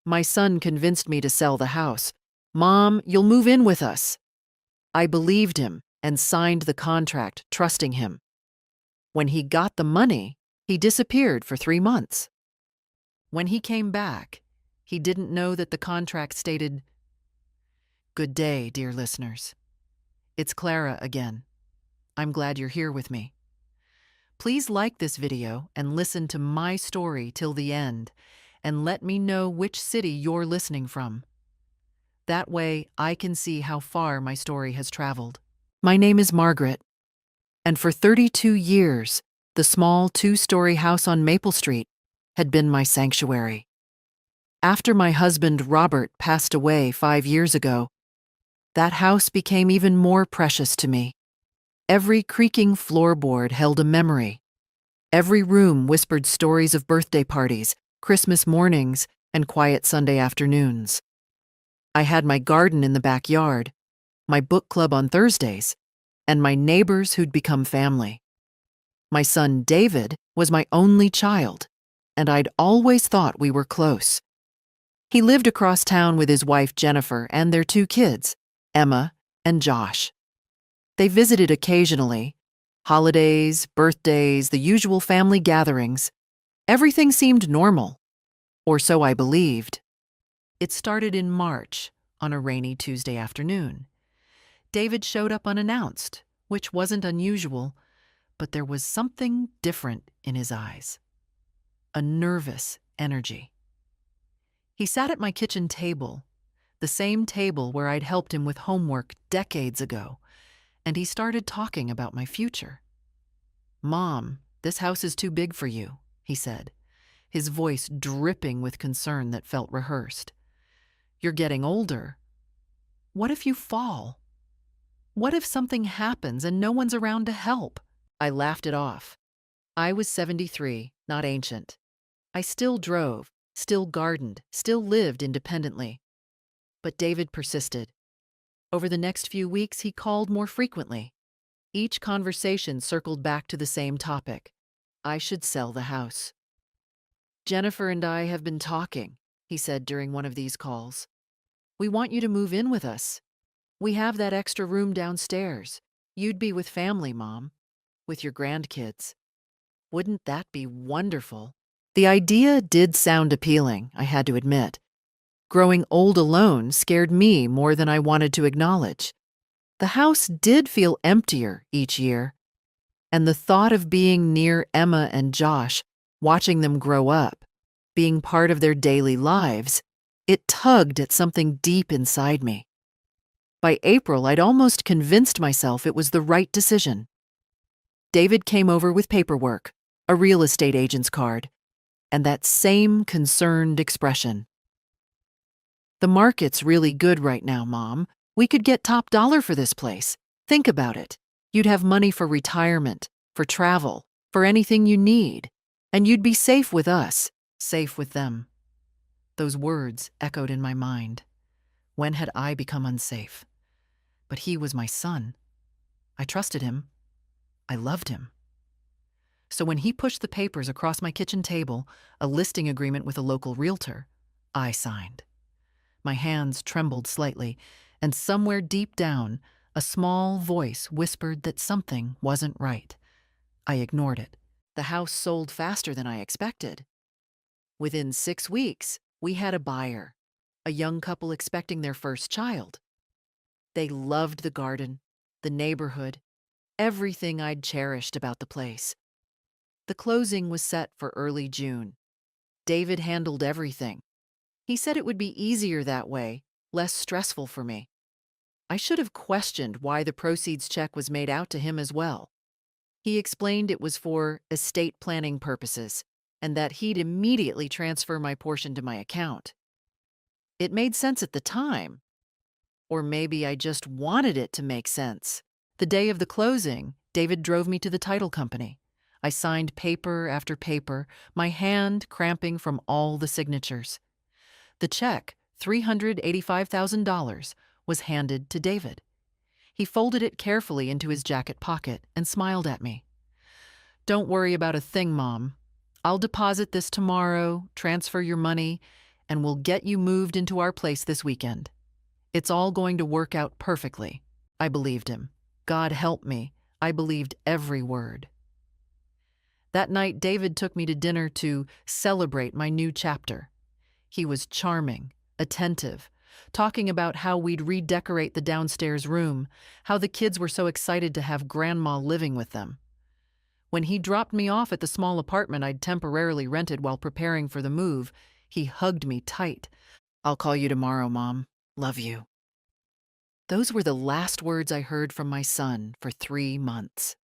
My son convinced me to sell the house. Mom, you'll move in with us. I believed him and signed the contract, trusting him. When he got the money, he disappeared for 3 months. When he came back, he didn't know that the contract stated, "Good day, dear listeners. It's Clara again. I'm glad you're here with me. Please like this video and listen to my story till the end, and let me know which city you're listening from. That way, I can see how far my story has traveled. My name is Margaret, and for 32 years, the small 2-story house on Maple Street had been my sanctuary. After my husband Robert passed away 5 years ago, that house became even more precious to me. Every creaking floorboard held a memory. Every room whispered stories of birthday parties, Christmas mornings, and quiet Sunday afternoons. I had my garden in the backyard, my book club on Thursdays, and my neighbors who'd become family. My son David was my only child, and I'd always thought we were close. He lived across town with his wife Jennifer and their 2 kids, Emma and Josh. They visited occasionally, holidays, birthdays, the usual family gatherings. Everything seemed normal, or so I believed. It started in March, on a rainy Tuesday afternoon. David showed up unannounced, which wasn't unusual, but there was something different in his eyes. A nervous energy. He sat at my kitchen table, the same table where I'd helped him with homework decades ago, and he started talking about my future. "Mom, this house is too big for you," he said, his voice dripping with concern that felt rehearsed. "You're getting older. What if you fall? What if something happens and no one's around to help?" I laughed it off. I was 73, not ancient. I still drove, still gardened, still lived independently. But David persisted. Over the next few weeks, he called more frequently. Each conversation circled back to the same topic. I should sell the house. "Jennifer and I have been talking," he said during one of these calls. "We want you to move in with us. We have that extra room downstairs. You'd be with family, Mom, with your grandkids. Wouldn't that be wonderful?" The idea did sound appealing, I had to admit. Growing old alone scared me more than I wanted to acknowledge. The house did feel emptier each year, and the thought of being near Emma and Josh, watching them grow up, being part of their daily lives, it tugged at something deep inside me. By April, I'd almost convinced myself it was the right decision. David came over with paperwork, a real estate agent's card, and that same concerned expression. "The market's really good right now, Mom. We could get top dollar for this place. Think about it. You'd have money for retirement, for travel, for anything you need. And you'd be safe with us, safe with them." Those words echoed in my mind. When had I become unsafe? But he was my son. I trusted him. I loved him. So when he pushed the papers across my kitchen table, a listing agreement with a local realtor, I signed. My hands trembled slightly, and somewhere deep down, a small voice whispered that something wasn't right. I ignored it. The house sold faster than I expected. Within 6 weeks, we had a buyer, a young couple expecting their first child. They loved the garden, the neighborhood, everything I'd cherished about the place. The closing was set for early June. David handled everything. He said it would be easier that way, less stressful for me. I should have questioned why the proceeds check was made out to him as well. He explained it was for estate planning purposes, and that he'd immediately transfer my portion to my account. It made sense at the time. Or maybe I just wanted it to make sense. The day of the closing, David drove me to the title company. I signed paper after paper, my hand cramping from all the signatures. The check, $385,000, was handed to David. He folded it carefully into his jacket pocket and smiled at me. "Don't worry about a thing, Mom. I'll deposit this tomorrow, transfer your money, and we'll get you moved into our place this weekend. It's all going to work out perfectly." I believed him. God help me, I believed every word. That night, David took me to dinner to celebrate my new chapter. He was charming, attentive, talking about how we'd redecorate the downstairs room, how the kids were so excited to have Grandma living with them. When he dropped me off at the small apartment I'd temporarily rented while preparing for the move, he hugged me tight. "I'll call you tomorrow, Mom. Love you." Those were the last words I heard from my son for 3 months.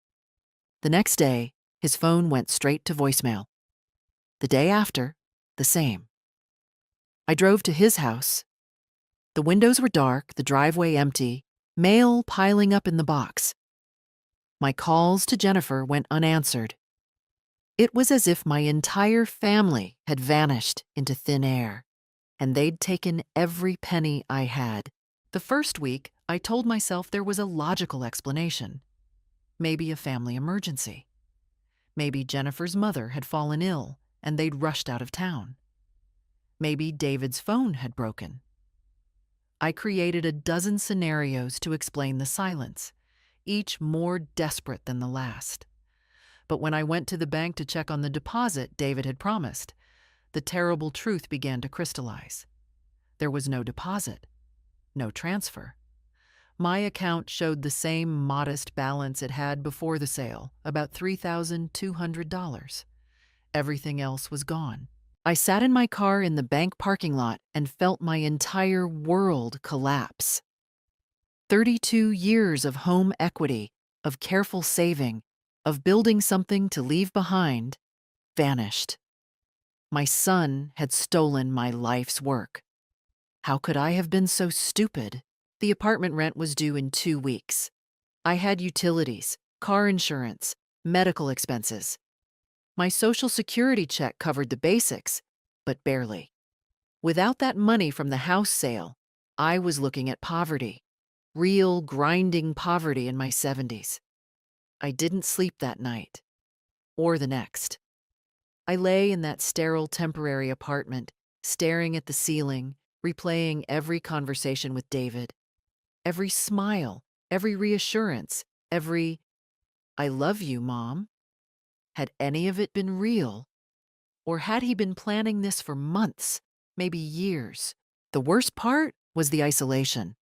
The next day, his phone went straight to voicemail. The day after, the same. I drove to his house. The windows were dark, the driveway empty, mail piling up in the box. My calls to Jennifer went unanswered. It was as if my entire family had vanished into thin air, and they'd taken every penny I had. The first week, I told myself there was a logical explanation. Maybe a family emergency. Maybe Jennifer's mother had fallen ill and they'd rushed out of town. Maybe David's phone had broken. I created a dozen scenarios to explain the silence, each more desperate than the last. But when I went to the bank to check on the deposit David had promised, the terrible truth began to crystallize. There was no deposit, no transfer. My account showed the same modest balance it had before the sale, about $3,200. Everything else was gone. I sat in my car in the bank parking lot and felt my entire world collapse. 32 years of home equity, of careful saving, of building something to leave behind, vanished. My son had stolen my life's work. How could I have been so stupid? The apartment rent was due in 2 weeks. I had utilities, car insurance, medical expenses. My Social Security check covered the basics, but barely. Without that money from the house sale, I was looking at poverty, real grinding poverty in my 70s. I didn't sleep that night, or the next. I lay in that sterile temporary apartment, staring at the ceiling, replaying every conversation with David. Every smile, every reassurance, every "I love you, Mom." Had any of it been real? Or had he been planning this for months, maybe years? The worst part was the isolation.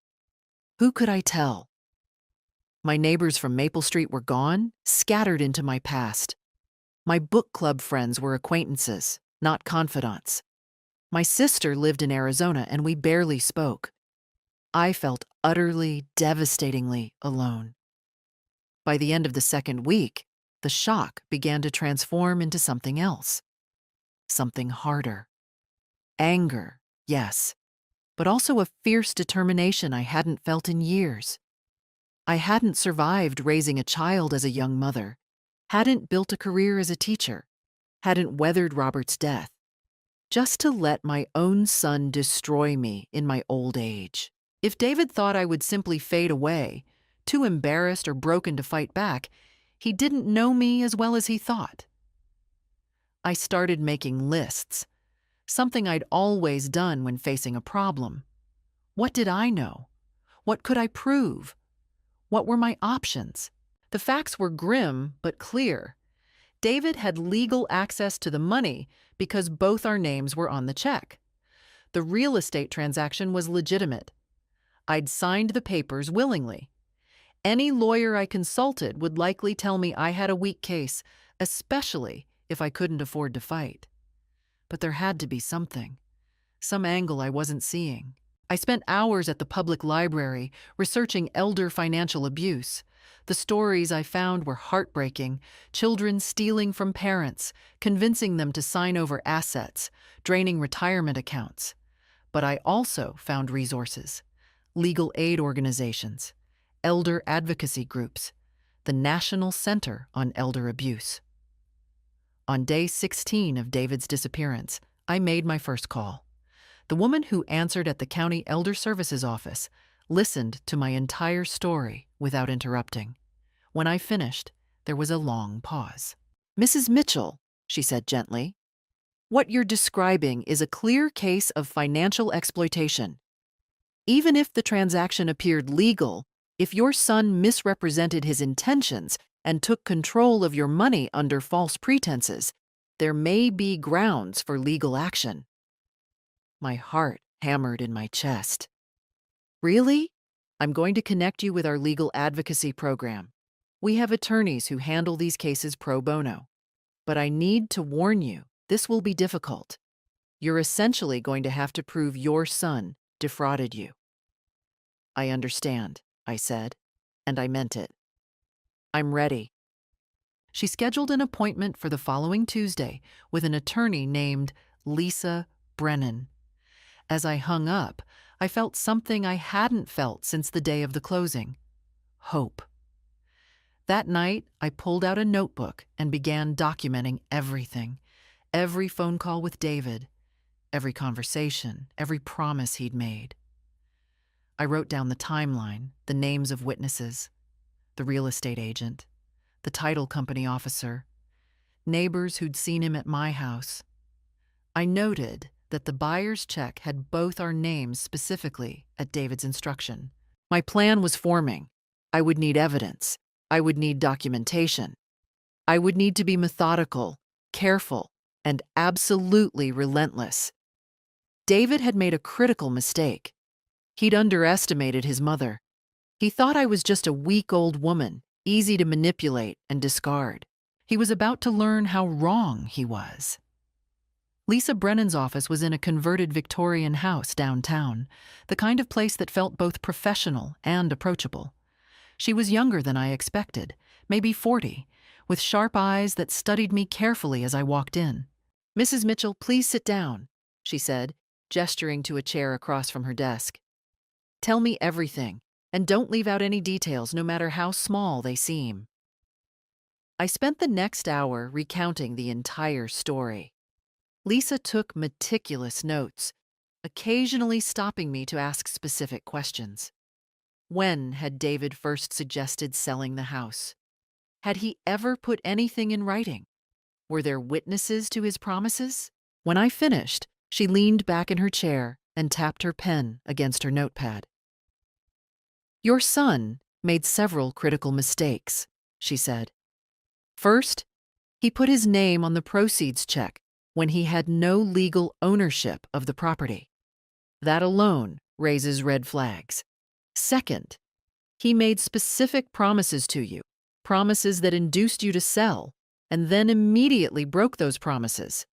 Who could I tell? My neighbors from Maple Street were gone, scattered into my past. My book club friends were acquaintances, not confidants. My sister lived in Arizona and we barely spoke. I felt utterly, devastatingly alone. By the end of the second week, the shock began to transform into something else. Something harder. Anger, yes, but also a fierce determination I hadn't felt in years. I hadn't survived raising a child as a young mother, hadn't built a career as a teacher, hadn't weathered Robert's death, just to let my own son destroy me in my old age. If David thought I would simply fade away, too embarrassed or broken to fight back, he didn't know me as well as he thought. I started making lists, something I'd always done when facing a problem. What did I know? What could I prove? What were my options? The facts were grim but clear. David had legal access to the money because both our names were on the check. The real estate transaction was legitimate. I'd signed the papers willingly. Any lawyer I consulted would likely tell me I had a weak case, especially if I couldn't afford to fight. But there had to be something, some angle I wasn't seeing. I spent hours at the public library researching elder financial abuse. The stories I found were heartbreaking: children stealing from parents, convincing them to sign over assets, draining retirement accounts. But I also found resources: legal aid organizations, elder advocacy groups, the National Center on Elder Abuse. On day 16 of David's disappearance, I made my first call. The woman who answered at the County Elder Services office listened to my entire story without interrupting. When I finished, there was a long pause. "Mrs. Mitchell," she said gently, What you're describing is a clear case of financial exploitation. Even if the transaction appeared legal, if your son misrepresented his intentions and took control of your money under false pretenses, there may be grounds for legal action. My heart hammered in my chest. Really? I'm going to connect you with our legal advocacy program. We have attorneys who handle these cases pro bono. But I need to warn you, this will be difficult. You're essentially going to have to prove your son defrauded you. I understand, I said, and I meant it. I'm ready. She scheduled an appointment for the following Tuesday with an attorney named Lisa Brennan. As I hung up, I felt something I hadn't felt since the day of the closing: hope. That night, I pulled out a notebook and began documenting everything. Every phone call with David, every conversation, every promise he'd made. I wrote down the timeline, the names of witnesses, the real estate agent, the title company officer, neighbors who'd seen him at my house. I noted that the buyer's check had both our names specifically at David's instruction. My plan was forming. I would need evidence. I would need documentation. I would need to be methodical, careful, and absolutely relentless. David had made a critical mistake. He'd underestimated his mother. He thought I was just a weak old woman, easy to manipulate and discard. He was about to learn how wrong he was. Lisa Brennan's office was in a converted Victorian house downtown, the kind of place that felt both professional and approachable. She was younger than I expected, maybe 40, with sharp eyes that studied me carefully as I walked in. "Mrs. Mitchell, please sit down," she said, gesturing to a chair across from her desk. "Tell me everything, and don't leave out any details, no matter how small they seem." I spent the next hour recounting the entire story. Lisa took meticulous notes, occasionally stopping me to ask specific questions. When had David first suggested selling the house? Had he ever put anything in writing? Were there witnesses to his promises? When I finished, she leaned back in her chair and tapped her pen against her notepad. "Your son made several critical mistakes," she said. "First, he put his name on the proceeds check when he had no legal ownership of the property. That alone raises red flags. Second, he made specific promises to you, promises that induced you to sell, and then immediately broke those promises.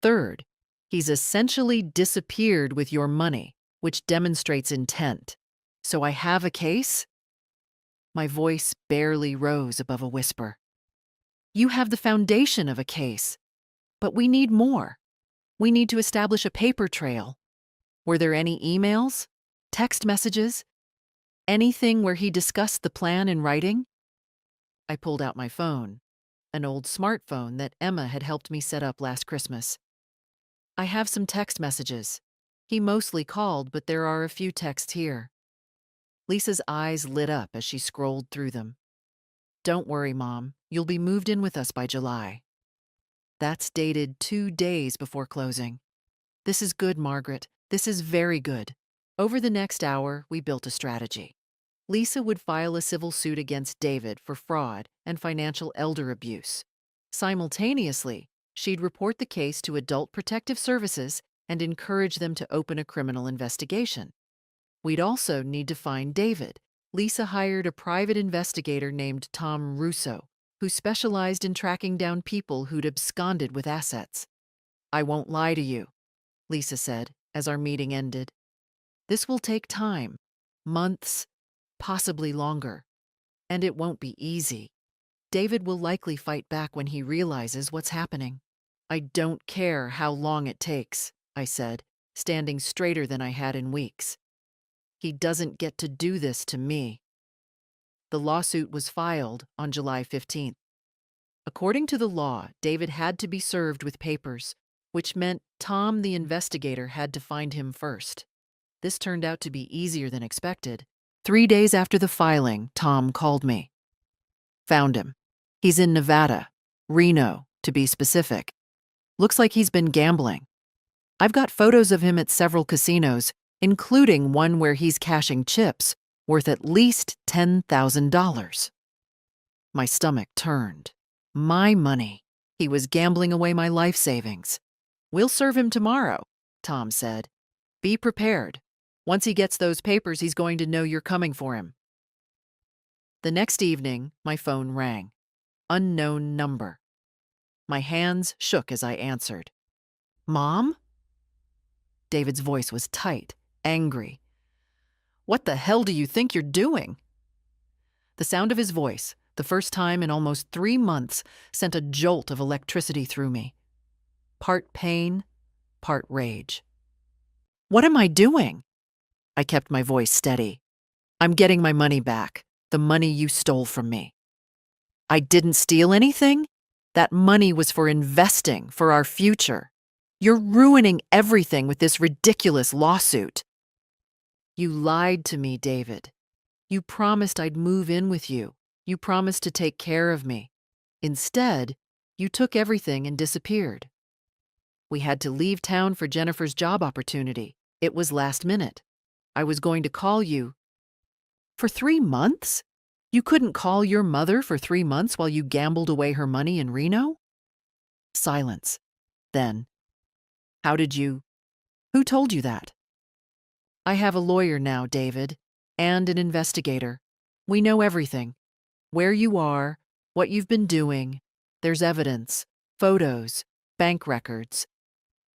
Third, he's essentially disappeared with your money, which demonstrates intent. So I have a case?" My voice barely rose above a whisper. "You have the foundation of a case, but we need more. We need to establish a paper trail. Were there any emails, text messages, anything where he discussed the plan in writing?" I pulled out my phone, an old smartphone that Emma had helped me set up last Christmas. "I have some text messages. He mostly called, but there are a few texts here." Lisa's eyes lit up as she scrolled through them. "Don't worry, Mom. You'll be moved in with us by July." That's dated 2 days before closing. "This is good, Margaret. This is very good." Over the next hour, we built a strategy. Lisa would file a civil suit against David for fraud and financial elder abuse. Simultaneously, she'd report the case to Adult Protective Services and encourage them to open a criminal investigation. We'd also need to find David. Lisa hired a private investigator named Tom Russo, who specialized in tracking down people who'd absconded with assets. "I won't lie to you," Lisa said as our meeting ended. "This will take time, months, possibly longer, and it won't be easy. David will likely fight back when he realizes what's happening." "I don't care how long it takes," I said, standing straighter than I had in weeks. "He doesn't get to do this to me." The lawsuit was filed on July 15th. According to the law, David had to be served with papers, which meant Tom, the investigator, had to find him first. This turned out to be easier than expected. 3 days after the filing, Tom called me. "Found him. He's in Nevada, Reno, to be specific. Looks like he's been gambling. I've got photos of him at several casinos, including one where he's cashing chips worth at least $10,000. My stomach turned. My money. He was gambling away my life savings. We'll serve him tomorrow, Tom said. Be prepared. Once he gets those papers, he's going to know you're coming for him. The next evening, my phone rang. Unknown number. My hands shook as I answered. Mom? David's voice was tight, angry. What the hell do you think you're doing? The sound of his voice, the first time in almost 3 months, sent a jolt of electricity through me. Part pain, part rage. What am I doing? I kept my voice steady. I'm getting my money back, the money you stole from me. I didn't steal anything. That money was for investing, for our future. You're ruining everything with this ridiculous lawsuit. You lied to me, David. You promised I'd move in with you. You promised to take care of me. Instead, you took everything and disappeared. We had to leave town for Jennifer's job opportunity. It was last minute. I was going to call you. For 3 months? You couldn't call your mother for 3 months while you gambled away her money in Reno? Silence. Then, who told you that? I have a lawyer now, David, and an investigator. We know everything. Where you are, what you've been doing. There's evidence, photos, bank records.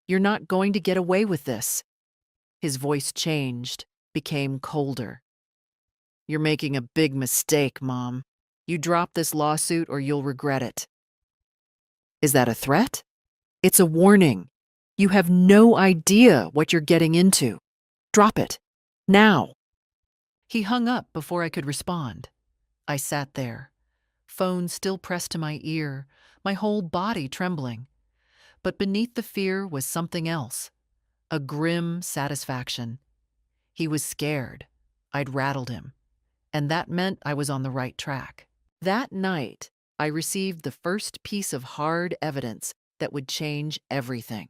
You're not going to get away with this. His voice changed, became colder. You're making a big mistake, Mom. You drop this lawsuit or you'll regret it. Is that a threat? It's a warning. You have no idea what you're getting into. Drop it. Now. He hung up before I could respond. I sat there, phone still pressed to my ear, my whole body trembling. But beneath the fear was something else, a grim satisfaction. He was scared. I'd rattled him, and that meant I was on the right track. That night, I received the first piece of hard evidence that would change everything.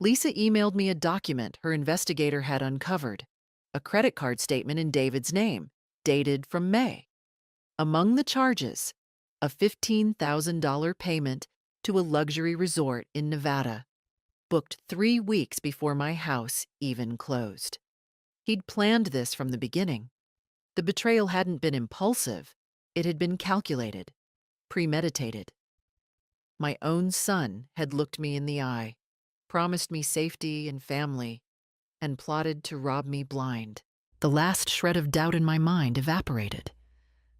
Lisa emailed me a document her investigator had uncovered, a credit card statement in David's name, dated from May. Among the charges, a $15,000 payment to a luxury resort in Nevada, booked 3 weeks before my house even closed. He'd planned this from the beginning. The betrayal hadn't been impulsive. It had been calculated, premeditated. My own son had looked me in the eye, promised me safety and family, and plotted to rob me blind. The last shred of doubt in my mind evaporated.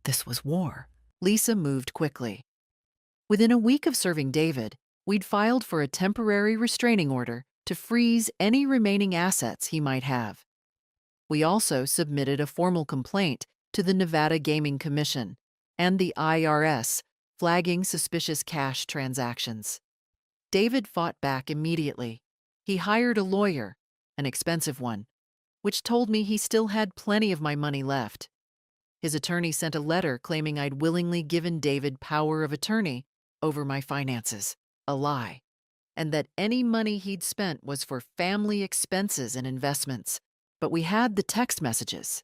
This was war. Lisa moved quickly. Within a week of serving David, we'd filed for a temporary restraining order to freeze any remaining assets he might have. We also submitted a formal complaint to the Nevada Gaming Commission and the IRS, flagging suspicious cash transactions. David fought back immediately. He hired a lawyer, an expensive one, which told me he still had plenty of my money left. His attorney sent a letter claiming I'd willingly given David power of attorney over my finances, a lie, and that any money he'd spent was for family expenses and investments. But we had the text messages.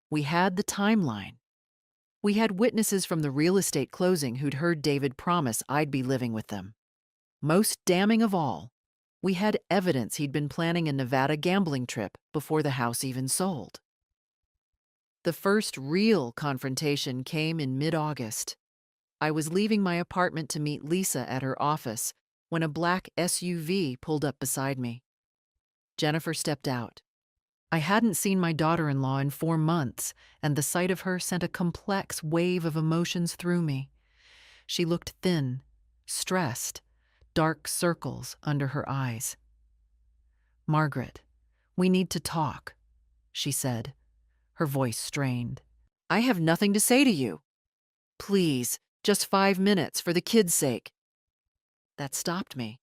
We had the timeline. We had witnesses from the real estate closing who'd heard David promise I'd be living with them. Most damning of all, we had evidence he'd been planning a Nevada gambling trip before the house even sold. The first real confrontation came in mid-August. I was leaving my apartment to meet Lisa at her office when a black SUV pulled up beside me. Jennifer stepped out. I hadn't seen my daughter-in-law in 4 months, and the sight of her sent a complex wave of emotions through me. She looked thin, stressed, dark circles under her eyes. "Margaret, we need to talk," she said, her voice strained. "I have nothing to say to you. Please, just 5 minutes for the kids' sake." That stopped me.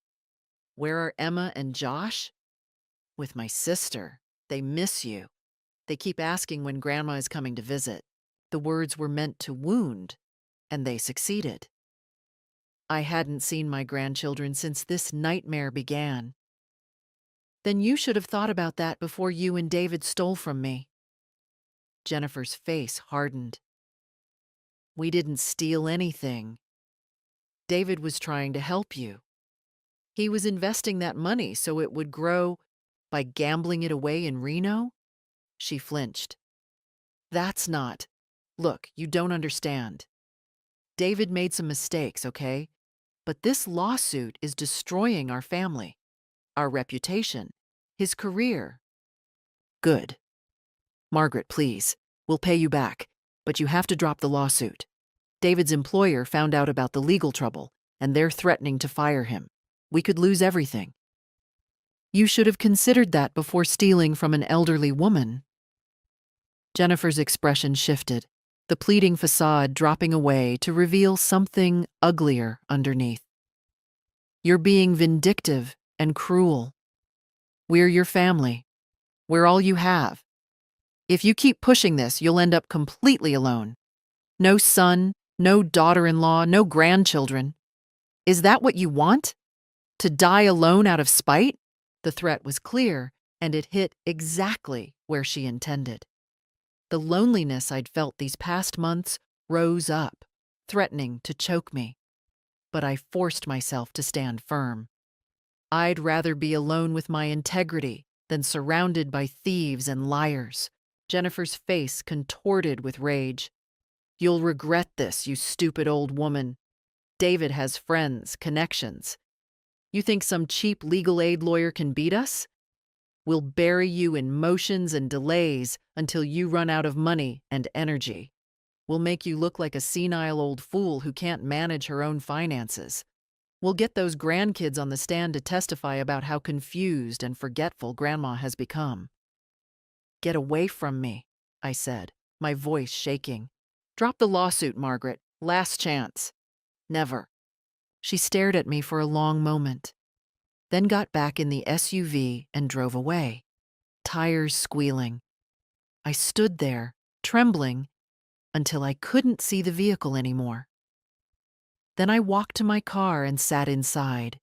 "Where are Emma and Josh?" "With my sister. They miss you. They keep asking when Grandma is coming to visit." The words were meant to wound, and they succeeded. I hadn't seen my grandchildren since this nightmare began. Then you should have thought about that before you and David stole from me. Jennifer's face hardened. We didn't steal anything. David was trying to help you. He was investing that money so it would grow by gambling it away in Reno? She flinched. That's not. Look, you don't understand. David made some mistakes, okay? But this lawsuit is destroying our family, our reputation, his career. Good. Margaret, please. We'll pay you back, but you have to drop the lawsuit. David's employer found out about the legal trouble, and they're threatening to fire him. We could lose everything. You should have considered that before stealing from an elderly woman. Jennifer's expression shifted, the pleading facade dropping away to reveal something uglier underneath. You're being vindictive and cruel. We're your family. We're all you have. If you keep pushing this, you'll end up completely alone. No son, no daughter-in-law, no grandchildren. Is that what you want? To die alone out of spite? The threat was clear, and it hit exactly where she intended. The loneliness I'd felt these past months rose up, threatening to choke me. But I forced myself to stand firm. I'd rather be alone with my integrity than surrounded by thieves and liars. Jennifer's face contorted with rage. You'll regret this, you stupid old woman. David has friends, connections. You think some cheap legal aid lawyer can beat us? We'll bury you in motions and delays until you run out of money and energy. We'll make you look like a senile old fool who can't manage her own finances. We'll get those grandkids on the stand to testify about how confused and forgetful Grandma has become. Get away from me, I said, my voice shaking. Drop the lawsuit, Margaret. Last chance. Never. She stared at me for a long moment, then got back in the SUV and drove away, tires squealing. I stood there, trembling, until I couldn't see the vehicle anymore. Then I walked to my car and sat inside,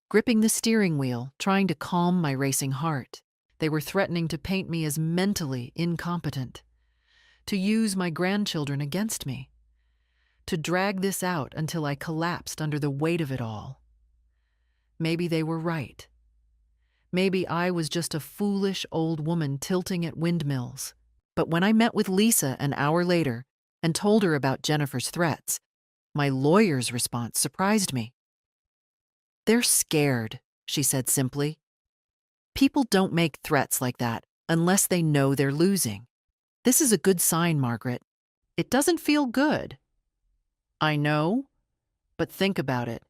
gripping the steering wheel, trying to calm my racing heart. They were threatening to paint me as mentally incompetent, to use my grandchildren against me, to drag this out until I collapsed under the weight of it all. Maybe they were right. Maybe I was just a foolish old woman tilting at windmills. But when I met with Lisa an hour later and told her about Jennifer's threats, my lawyer's response surprised me. They're scared, she said simply. People don't make threats like that unless they know they're losing. This is a good sign, Margaret. It doesn't feel good. I know, but think about it.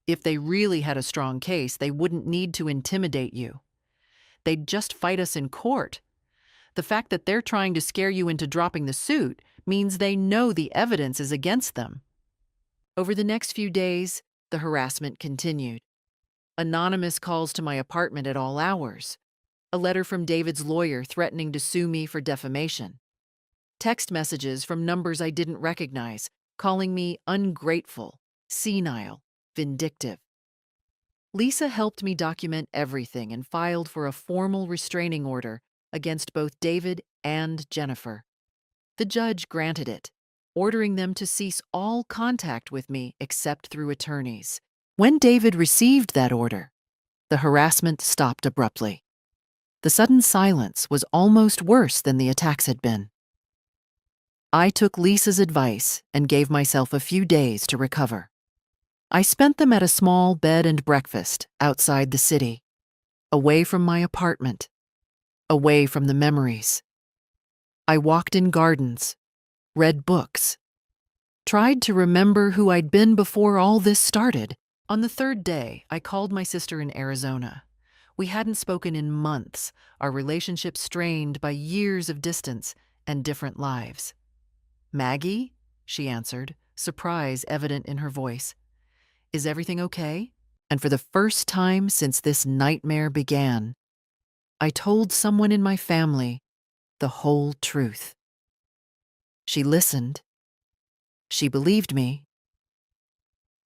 If they really had a strong case, they wouldn't need to intimidate you. They'd just fight us in court. The fact that they're trying to scare you into dropping the suit means they know the evidence is against them. Over the next few days, the harassment continued. Anonymous calls to my apartment at all hours. A letter from David's lawyer threatening to sue me for defamation. Text messages from numbers I didn't recognize, calling me ungrateful, senile, vindictive. Lisa helped me document everything and filed for a formal restraining order against both David and Jennifer. The judge granted it, ordering them to cease all contact with me except through attorneys. When David received that order, the harassment stopped abruptly. The sudden silence was almost worse than the attacks had been. I took Lisa's advice and gave myself a few days to recover. I spent them at a small bed and breakfast outside the city, away from my apartment, away from the memories. I walked in gardens, read books, tried to remember who I'd been before all this started. On the third day, I called my sister in Arizona. We hadn't spoken in months, our relationship strained by years of distance and different lives. Maggie? She answered, surprise evident in her voice. Is everything okay? And for the first time since this nightmare began, I told someone in my family the whole truth. She listened. She believed me.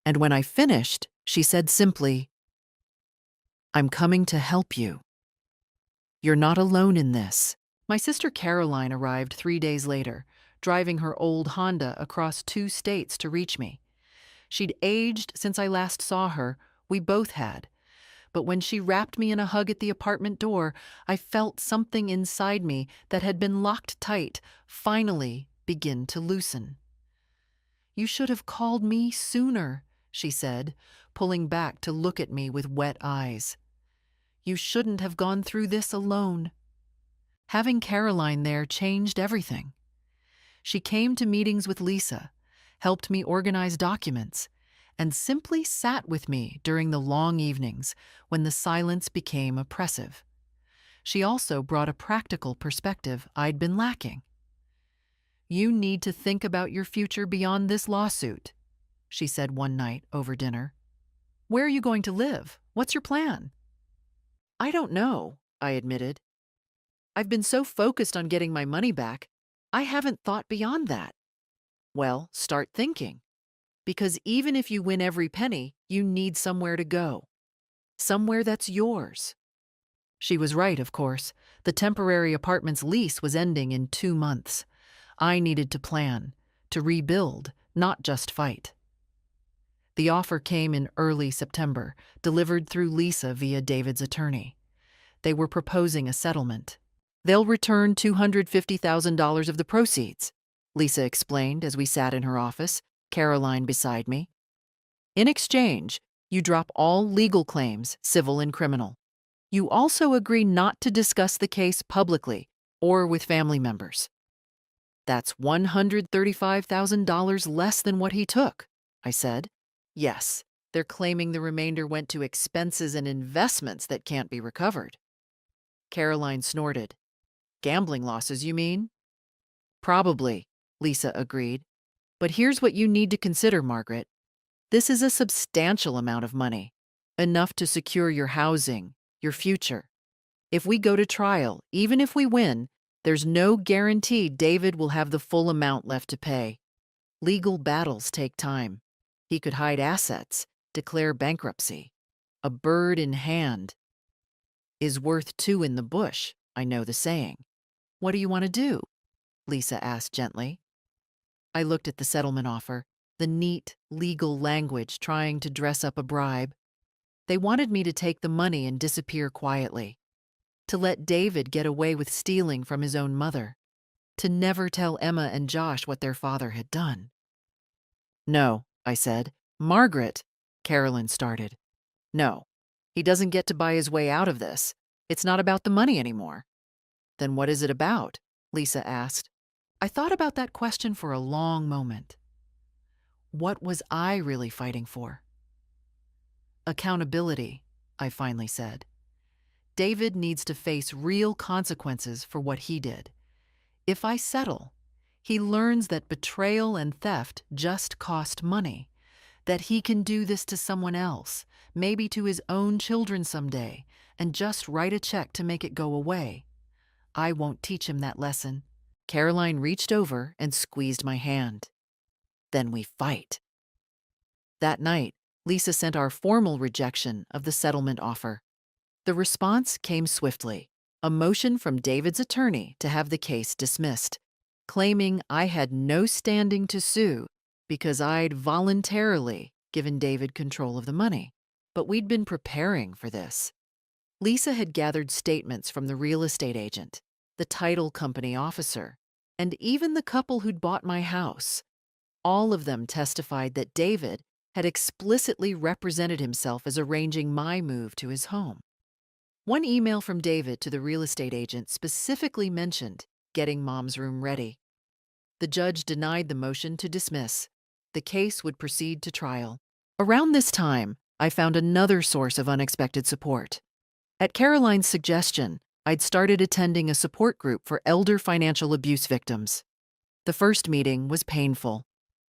And when I finished, she said simply, "I'm coming to help you. You're not alone in this." My sister Caroline arrived 3 days later, driving her old Honda across 2 states to reach me. She'd aged since I last saw her, we both had. But when she wrapped me in a hug at the apartment door, I felt something inside me that had been locked tight finally begin to loosen. "You should have called me sooner," she said, pulling back to look at me with wet eyes. "You shouldn't have gone through this alone." Having Caroline there changed everything. She came to meetings with Lisa, helped me organize documents, and simply sat with me during the long evenings when the silence became oppressive. She also brought a practical perspective I'd been lacking. "You need to think about your future beyond this lawsuit," she said one night over dinner. "Where are you going to live? What's your plan?" "I don't know," I admitted. "I've been so focused on getting my money back, I haven't thought beyond that." "Well, start thinking. Because even if you win every penny, you need somewhere to go. Somewhere that's yours." She was right, of course. The temporary apartment's lease was ending in 2 months. I needed to plan, to rebuild, not just fight. The offer came in early September, delivered through Lisa via David's attorney. They were proposing a settlement. "They'll return $250,000 of the proceeds," Lisa explained as we sat in her office, Caroline beside me. "In exchange, you drop all legal claims, civil and criminal. You also agree not to discuss the case publicly or with family members." "That's $135,000 less than what he took," I said. "Yes, they're claiming the remainder went to expenses and investments that can't be recovered." Caroline snorted. "Gambling losses, you mean?" "Probably," Lisa agreed. "But here's what you need to consider, Margaret. This is a substantial amount of money, enough to secure your housing, your future. If we go to trial, even if we win, there's no guarantee David will have the full amount left to pay. Legal battles take time. He could hide assets, declare bankruptcy. A bird in hand is worth two in the bush, I know the saying." "What do you want to do?" Lisa asked gently. I looked at the settlement offer, the neat, legal language trying to dress up a bribe. They wanted me to take the money and disappear quietly, to let David get away with stealing from his own mother, to never tell Emma and Josh what their father had done. "No," I said. "Margaret," Carolyn started. "No, he doesn't get to buy his way out of this. It's not about the money anymore." "Then what is it about?" Lisa asked. I thought about that question for a long moment. What was I really fighting for? "Accountability," I finally said. "David needs to face real consequences for what he did. If I settle, he learns that betrayal and theft just cost money, that he can do this to someone else, maybe to his own children someday, and just write a check to make it go away. I won't teach him that lesson." Caroline reached over and squeezed my hand. "Then we fight." That night, Lisa sent our formal rejection of the settlement offer. The response came swiftly, a motion from David's attorney to have the case dismissed, claiming I had no standing to sue because I'd voluntarily given David control of the money. But we'd been preparing for this. Lisa had gathered statements from the real estate agent, the title company officer, and even the couple who'd bought my house. All of them testified that David had explicitly represented himself as arranging my move to his home. One email from David to the real estate agent specifically mentioned getting Mom's room ready. The judge denied the motion to dismiss. The case would proceed to trial. Around this time, I found another source of unexpected support. At Caroline's suggestion, I'd started attending a support group for elder financial abuse victims. The first meeting was painful,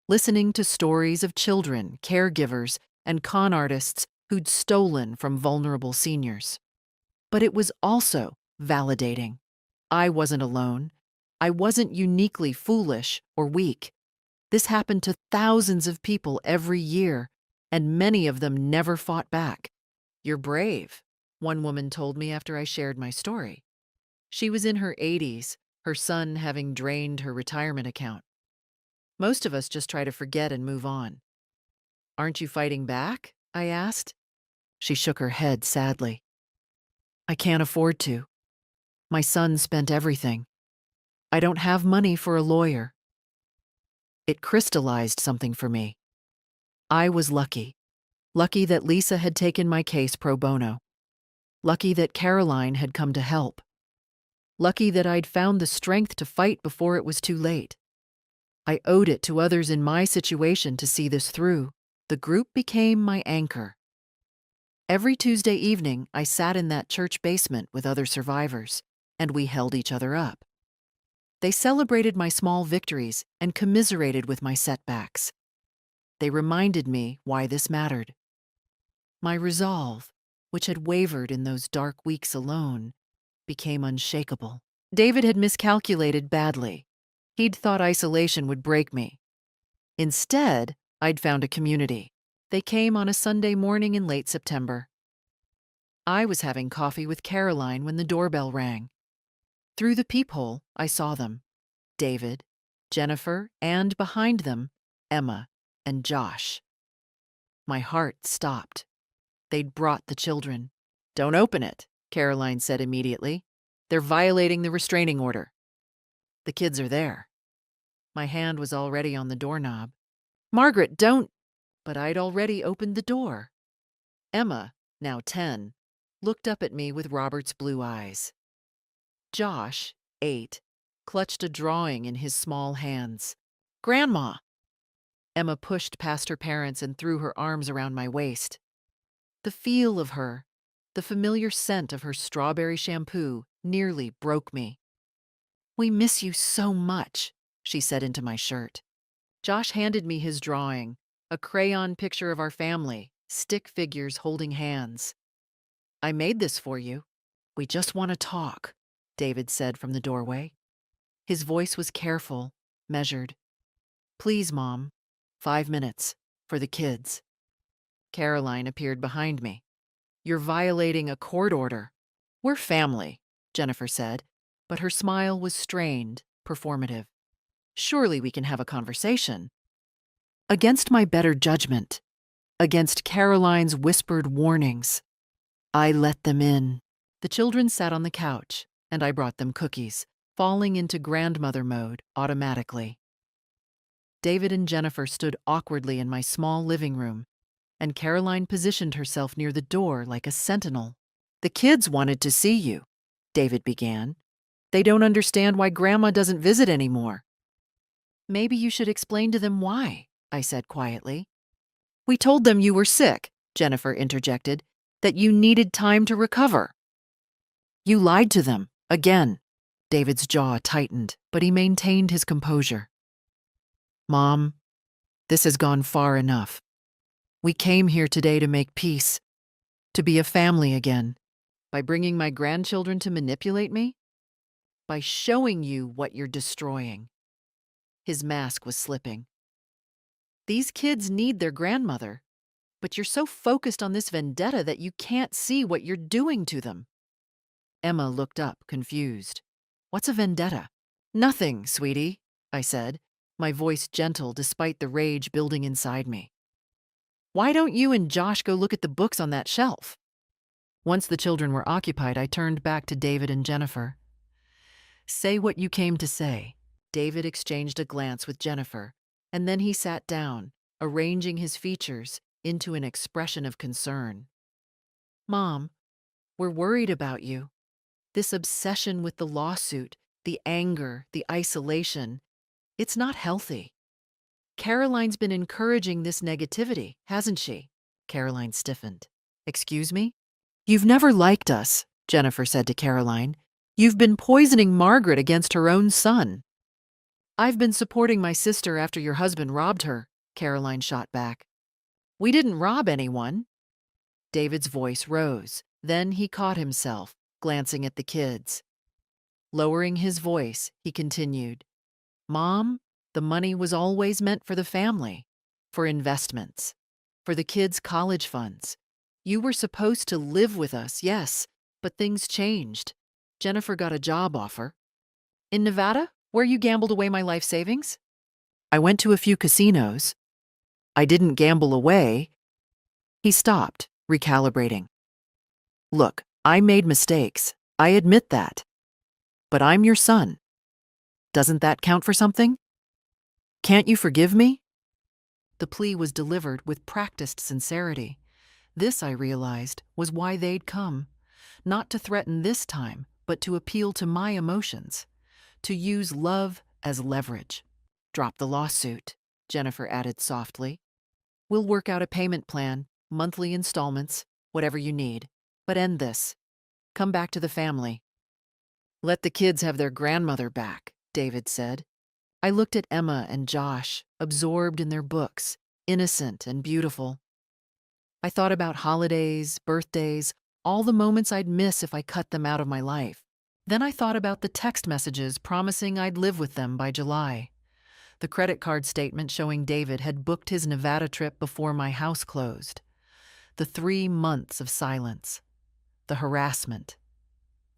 listening to stories of children, caregivers, and con artists who'd stolen from vulnerable seniors. But it was also validating. I wasn't alone. I wasn't uniquely foolish or weak. This happened to thousands of people every year, and many of them never fought back. "You're brave," one woman told me after I shared my story. She was in her 80s, her son having drained her retirement account. Most of us just try to forget and move on. "Aren't you fighting back?" I asked. She shook her head sadly. "I can't afford to. My son spent everything. I don't have money for a lawyer." It crystallized something for me. I was lucky. Lucky that Lisa had taken my case pro bono. Lucky that Caroline had come to help. Lucky that I'd found the strength to fight before it was too late. I owed it to others in my situation to see this through. The group became my anchor. Every Tuesday evening, I sat in that church basement with other survivors, and we held each other up. They celebrated my small victories and commiserated with my setbacks. They reminded me why this mattered. My resolve, which had wavered in those dark weeks alone, became unshakable. David had miscalculated badly. He'd thought isolation would break me. Instead, I'd found a community. They came on a Sunday morning in late September. I was having coffee with Caroline when the doorbell rang. Through the peephole, I saw them: David, Jennifer, and behind them, Emma and Josh. My heart stopped. They'd brought the children. "Don't open it," Caroline said immediately. "They're violating the restraining order." "The kids are there." My hand was already on the doorknob. "Margaret, don't—" But I'd already opened the door. Emma, now 10, looked up at me with Robert's blue eyes. Josh, 8, clutched a drawing in his small hands. "Grandma!" Emma pushed past her parents and threw her arms around my waist. The feel of her, the familiar scent of her strawberry shampoo, nearly broke me. "We miss you so much," she said into my shirt. Josh handed me his drawing, a crayon picture of our family, stick figures holding hands. "I made this for you. We just want to talk," David said from the doorway. His voice was careful, measured. "Please, Mom, 5 minutes, for the kids." Caroline appeared behind me. "You're violating a court order." "We're family," Jennifer said, but her smile was strained, performative. "Surely we can have a conversation." Against my better judgment, against Caroline's whispered warnings, I let them in. The children sat on the couch, and I brought them cookies, falling into grandmother mode automatically. David and Jennifer stood awkwardly in my small living room, and Caroline positioned herself near the door like a sentinel. "The kids wanted to see you," David began. "They don't understand why Grandma doesn't visit anymore." "Maybe you should explain to them why," I said quietly. "We told them you were sick," Jennifer interjected, "that you needed time to recover." "You lied to them, again." David's jaw tightened, but he maintained his composure. "Mom, this has gone far enough. We came here today to make peace, to be a family again. By bringing my grandchildren to manipulate me? By showing you what you're destroying." His mask was slipping. "These kids need their grandmother, but you're so focused on this vendetta that you can't see what you're doing to them." Emma looked up, confused. "What's a vendetta?" "Nothing, sweetie," I said, my voice gentle despite the rage building inside me. "Why don't you and Josh go look at the books on that shelf?" Once the children were occupied, I turned back to David and Jennifer. "Say what you came to say." David exchanged a glance with Jennifer, and then he sat down, arranging his features into an expression of concern. "Mom, we're worried about you. This obsession with the lawsuit, the anger, the isolation, it's not healthy. Caroline's been encouraging this negativity, hasn't she?" Caroline stiffened. "Excuse me?" "You've never liked us," Jennifer said to Caroline. "You've been poisoning Margaret against her own son." "I've been supporting my sister after your husband robbed her," Caroline shot back. "We didn't rob anyone." David's voice rose. Then he caught himself, glancing at the kids. Lowering his voice, he continued, "Mom, the money was always meant for the family, for investments, For the kids' college funds. You were supposed to live with us, yes, but things changed. Jennifer got a job offer. In Nevada, where you gambled away my life savings? I went to a few casinos. I didn't gamble away. He stopped, recalibrating. Look, I made mistakes. I admit that. But I'm your son. Doesn't that count for something? Can't you forgive me? The plea was delivered with practiced sincerity. This, I realized, was why they'd come. Not to threaten this time, but to appeal to my emotions. To use love as leverage. Drop the lawsuit, Jennifer added softly. We'll work out a payment plan, monthly installments, whatever you need. But end this. Come back to the family. Let the kids have their grandmother back, David said. I looked at Emma and Josh, absorbed in their books, innocent and beautiful. I thought about holidays, birthdays, all the moments I'd miss if I cut them out of my life. Then I thought about the text messages promising I'd live with them by July. The credit card statement showing David had booked his Nevada trip before my house closed. The 3 months of silence. The harassment.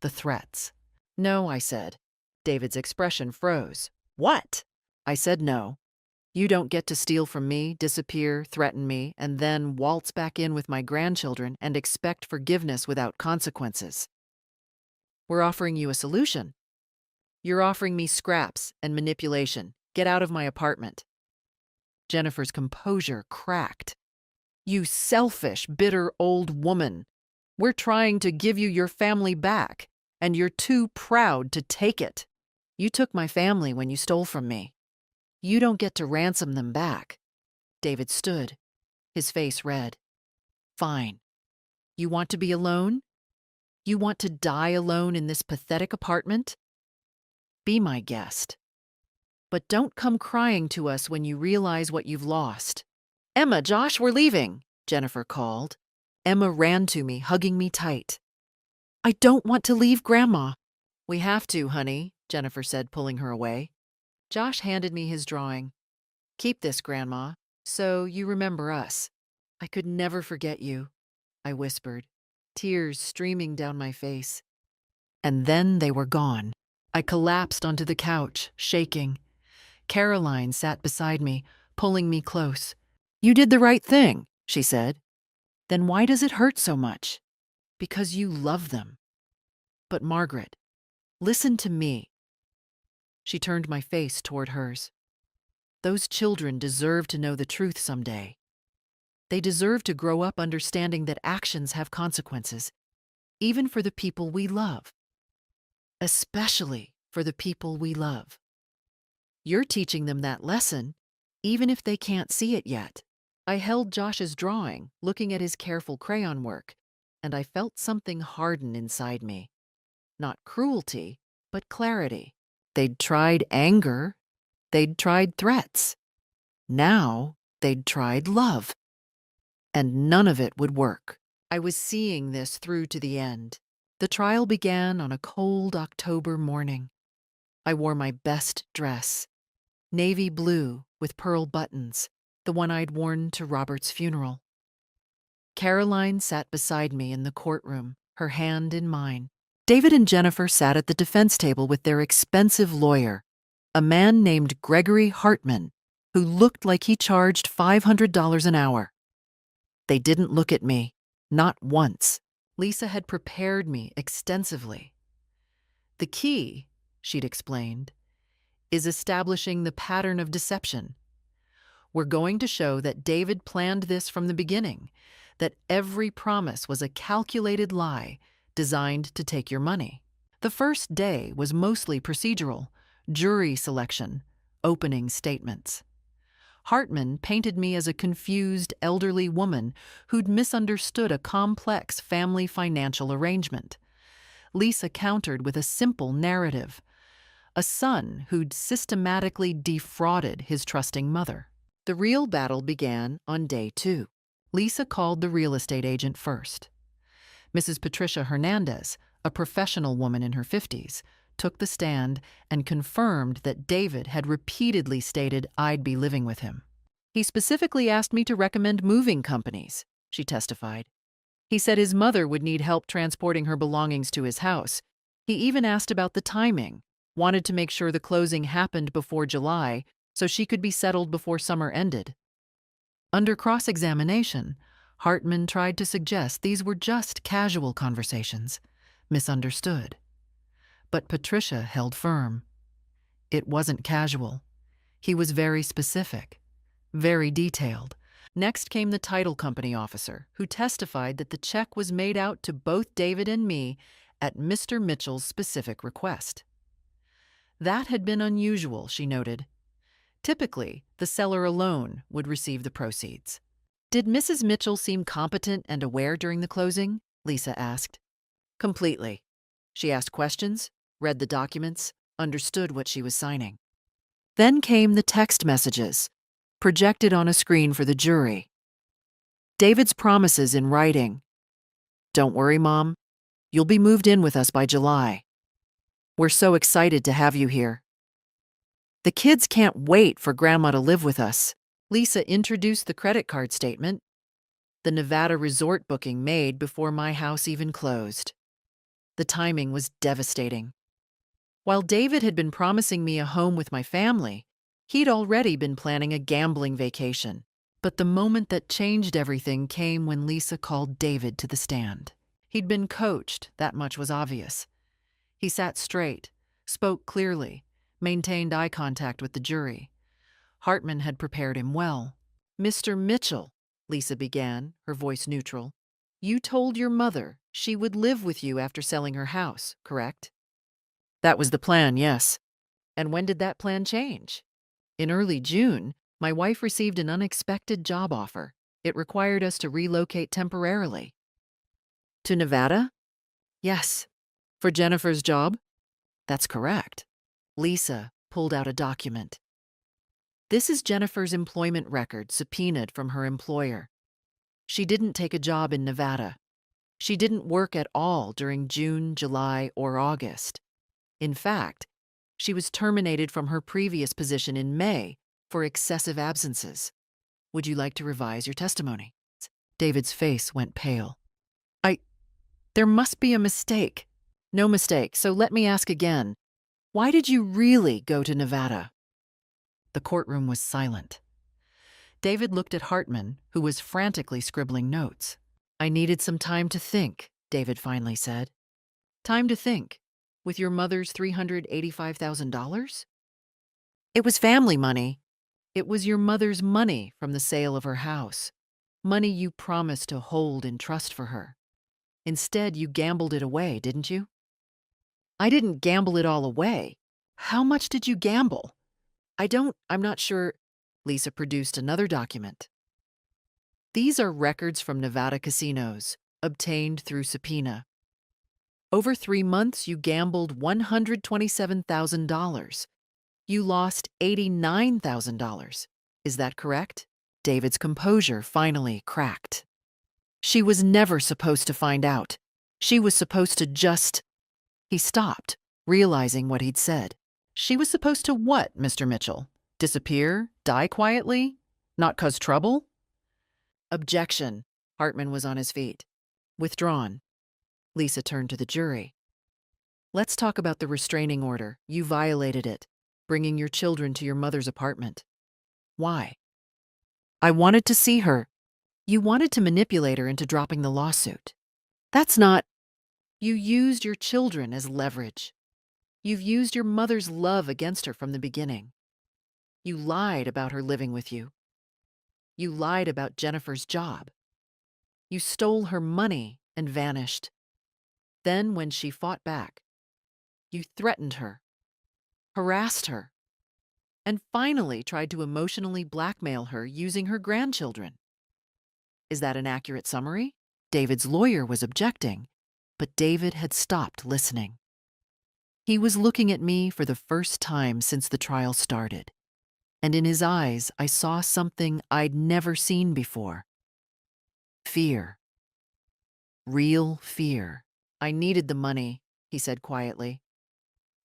The threats. No, I said. David's expression froze. What? I said no. You don't get to steal from me, disappear, threaten me, and then waltz back in with my grandchildren and expect forgiveness without consequences. We're offering you a solution. You're offering me scraps and manipulation. Get out of my apartment. Jennifer's composure cracked. You selfish, bitter old woman. We're trying to give you your family back, and you're too proud to take it. You took my family when you stole from me. You don't get to ransom them back. David stood, his face red. Fine. You want to be alone? You want to die alone in this pathetic apartment? Be my guest. But don't come crying to us when you realize what you've lost. Emma, Josh, we're leaving, Jennifer called. Emma ran to me, hugging me tight. I don't want to leave, Grandma. We have to, honey, Jennifer said, pulling her away. Josh handed me his drawing. Keep this, Grandma, so you remember us. I could never forget you, I whispered, tears streaming down my face. And then they were gone. I collapsed onto the couch, shaking. Caroline sat beside me, pulling me close. You did the right thing, she said. Then why does it hurt so much? Because you love them. But Margaret, listen to me. She turned my face toward hers. Those children deserve to know the truth someday. They deserve to grow up understanding that actions have consequences, even for the people we love. Especially for the people we love. You're teaching them that lesson, even if they can't see it yet. I held Josh's drawing, looking at his careful crayon work, and I felt something harden inside me. Not cruelty, but clarity. They'd tried anger. They'd tried threats. Now they'd tried love. And none of it would work. I was seeing this through to the end. The trial began on a cold October morning. I wore my best dress, navy blue with pearl buttons, the one I'd worn to Robert's funeral. Caroline sat beside me in the courtroom, her hand in mine. David and Jennifer sat at the defense table with their expensive lawyer, a man named Gregory Hartman, who looked like he charged $500 an hour. They didn't look at me, not once. Lisa had prepared me extensively. The key, she'd explained, is establishing the pattern of deception. We're going to show that David planned this from the beginning, that every promise was a calculated lie designed to take your money. The first day was mostly procedural, jury selection, opening statements. Hartman painted me as a confused elderly woman who'd misunderstood a complex family financial arrangement. Lisa countered with a simple narrative, a son who'd systematically defrauded his trusting mother. The real battle began on day 2. Lisa called the real estate agent first. Mrs. Patricia Hernandez, a professional woman in her 50s, took the stand and confirmed that David had repeatedly stated I'd be living with him. He specifically asked me to recommend moving companies, she testified. He said his mother would need help transporting her belongings to his house. He even asked about the timing, wanted to make sure the closing happened before July so she could be settled before summer ended. Under cross-examination, Hartman tried to suggest these were just casual conversations, misunderstood. But Patricia held firm. It wasn't casual. He was very specific, very detailed. Next came the title company officer, who testified that the check was made out to both David and me at Mr. Mitchell's specific request. That had been unusual, she noted. Typically, the seller alone would receive the proceeds. Did Mrs. Mitchell seem competent and aware during the closing? Lisa asked. Completely. She asked questions, read the documents, understood what she was signing. Then came the text messages, projected on a screen for the jury. David's promises in writing. Don't worry, Mom. You'll be moved in with us by July. We're so excited to have you here. The kids can't wait for Grandma to live with us. Lisa introduced the credit card statement, the Nevada resort booking made before my house even closed. The timing was devastating. While David had been promising me a home with my family, he'd already been planning a gambling vacation. But the moment that changed everything came when Lisa called David to the stand. He'd been coached, that much was obvious. He sat straight, spoke clearly, maintained eye contact with the jury. Hartman had prepared him well. Mr. Mitchell, Lisa began, her voice neutral, you told your mother she would live with you after selling her house, correct? That was the plan, yes. And when did that plan change? In early June, my wife received an unexpected job offer. It required us to relocate temporarily. To Nevada? Yes. For Jennifer's job? That's correct. Lisa pulled out a document. This is Jennifer's employment record subpoenaed from her employer. She didn't take a job in Nevada. She didn't work at all during June, July, or August. In fact, she was terminated from her previous position in May for excessive absences. Would you like to revise your testimony? David's face went pale. There must be a mistake. No mistake, so let me ask again. Why did you really go to Nevada? The courtroom was silent. David looked at Hartman, who was frantically scribbling notes. I needed some time to think, David finally said. Time to think? With your mother's $385,000? It was family money. It was your mother's money from the sale of her house. Money you promised to hold in trust for her. Instead, you gambled it away, didn't you? I didn't gamble it all away. How much did you gamble? I'm not sure. Lisa produced another document. These are records from Nevada casinos, obtained through subpoena. Over 3 months, you gambled $127,000. You lost $89,000. Is that correct? David's composure finally cracked. She was never supposed to find out. She was supposed to just... He stopped, realizing what he'd said. She was supposed to what, Mr. Mitchell? Disappear? Die quietly? Not cause trouble? Objection. Hartman was on his feet. Withdrawn. Lisa turned to the jury. Let's talk about the restraining order. You violated it, bringing your children to your mother's apartment. Why? I wanted to see her. You wanted to manipulate her into dropping the lawsuit. That's not... You used your children as leverage. You've used your mother's love against her from the beginning. You lied about her living with you. You lied about Jennifer's job. You stole her money and vanished. Then, when she fought back, you threatened her, harassed her, and finally tried to emotionally blackmail her using her grandchildren. Is that an accurate summary? David's lawyer was objecting, but David had stopped listening. He was looking at me for the first time since the trial started, and in his eyes I saw something I'd never seen before. Fear. Real fear. I needed the money, he said quietly.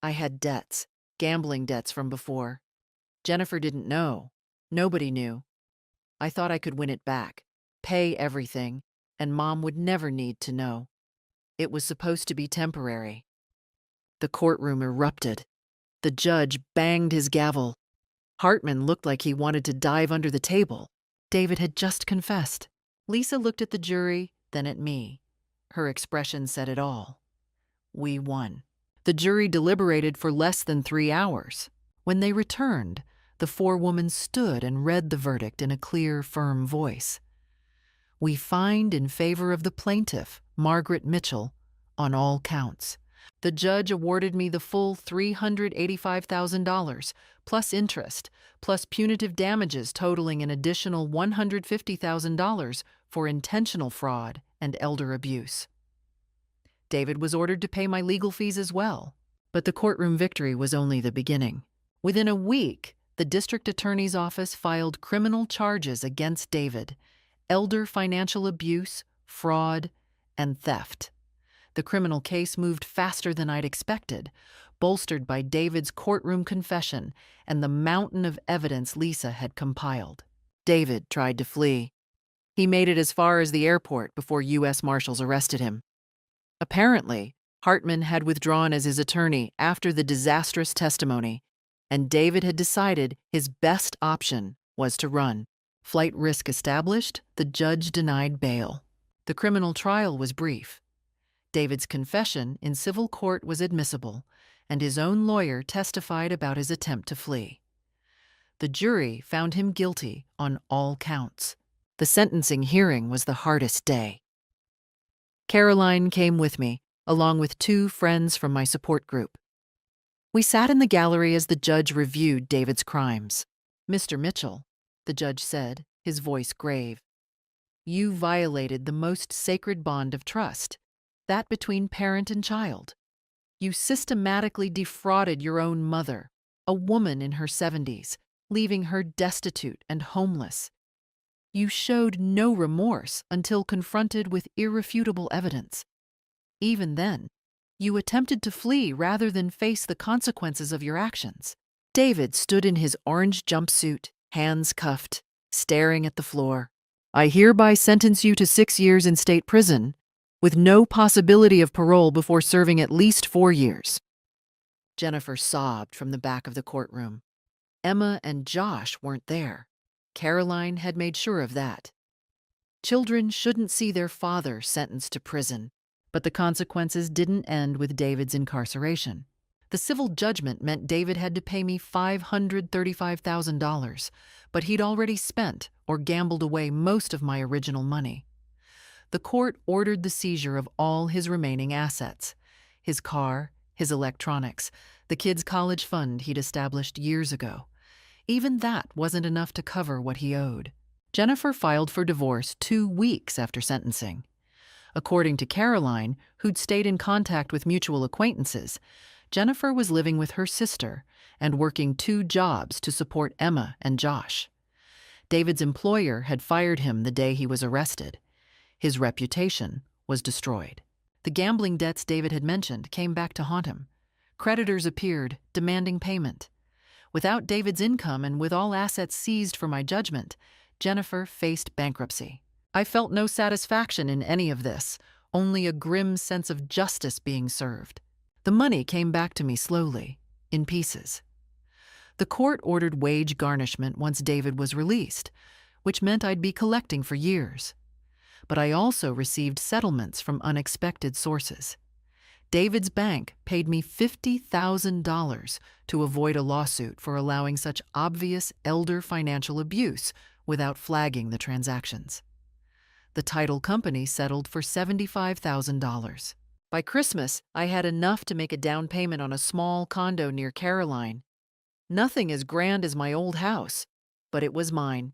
I had debts, gambling debts from before. Jennifer didn't know. Nobody knew. I thought I could win it back, pay everything, and Mom would never need to know. It was supposed to be temporary. The courtroom erupted. The judge banged his gavel. Hartman looked like he wanted to dive under the table. David had just confessed. Lisa looked at the jury, then at me. Her expression said it all. We won. The jury deliberated for less than 3 hours. When they returned, the forewoman stood and read the verdict in a clear, firm voice. We find in favor of the plaintiff, Margaret Mitchell, on all counts. The judge awarded me the full $385,000, plus interest, plus punitive damages totaling an additional $150,000 for intentional fraud and elder abuse. David was ordered to pay my legal fees as well, but the courtroom victory was only the beginning. Within a week, the district attorney's office filed criminal charges against David: elder financial abuse, fraud, and theft. The criminal case moved faster than I'd expected, bolstered by David's courtroom confession and the mountain of evidence Lisa had compiled. David tried to flee. He made it as far as the airport before U.S. Marshals arrested him. Apparently, Hartman had withdrawn as his attorney after the disastrous testimony, and David had decided his best option was to run. Flight risk established, the judge denied bail. The criminal trial was brief. David's confession in civil court was admissible, and his own lawyer testified about his attempt to flee. The jury found him guilty on all counts. The sentencing hearing was the hardest day. Caroline came with me, along with 2 friends from my support group. We sat in the gallery as the judge reviewed David's crimes. "Mr. Mitchell," the judge said, his voice grave, "you violated the most sacred bond of trust, that between parent and child. You systematically defrauded your own mother, a woman in her 70s, leaving her destitute and homeless. You showed no remorse until confronted with irrefutable evidence. Even then, you attempted to flee rather than face the consequences of your actions." David stood in his orange jumpsuit, hands cuffed, staring at the floor. "I hereby sentence you to 6 years in state prison, with no possibility of parole before serving at least 4 years. Jennifer sobbed from the back of the courtroom. Emma and Josh weren't there. Caroline had made sure of that. Children shouldn't see their father sentenced to prison, but the consequences didn't end with David's incarceration. The civil judgment meant David had to pay me $535,000, but he'd already spent or gambled away most of my original money. The court ordered the seizure of all his remaining assets: his car, his electronics, the kids' college fund he'd established years ago. Even that wasn't enough to cover what he owed. Jennifer filed for divorce 2 weeks after sentencing. According to Caroline, who'd stayed in contact with mutual acquaintances, Jennifer was living with her sister and working 2 jobs to support Emma and Josh. David's employer had fired him the day he was arrested. His reputation was destroyed. The gambling debts David had mentioned came back to haunt him. Creditors appeared, demanding payment. Without David's income and with all assets seized for my judgment, Jennifer faced bankruptcy. I felt no satisfaction in any of this, only a grim sense of justice being served. The money came back to me slowly, in pieces. The court ordered wage garnishment once David was released, which meant I'd be collecting for years. But I also received settlements from unexpected sources. David's bank paid me $50,000 to avoid a lawsuit for allowing such obvious elder financial abuse without flagging the transactions. The title company settled for $75,000. By Christmas, I had enough to make a down payment on a small condo near Caroline. Nothing as grand as my old house, but it was mine.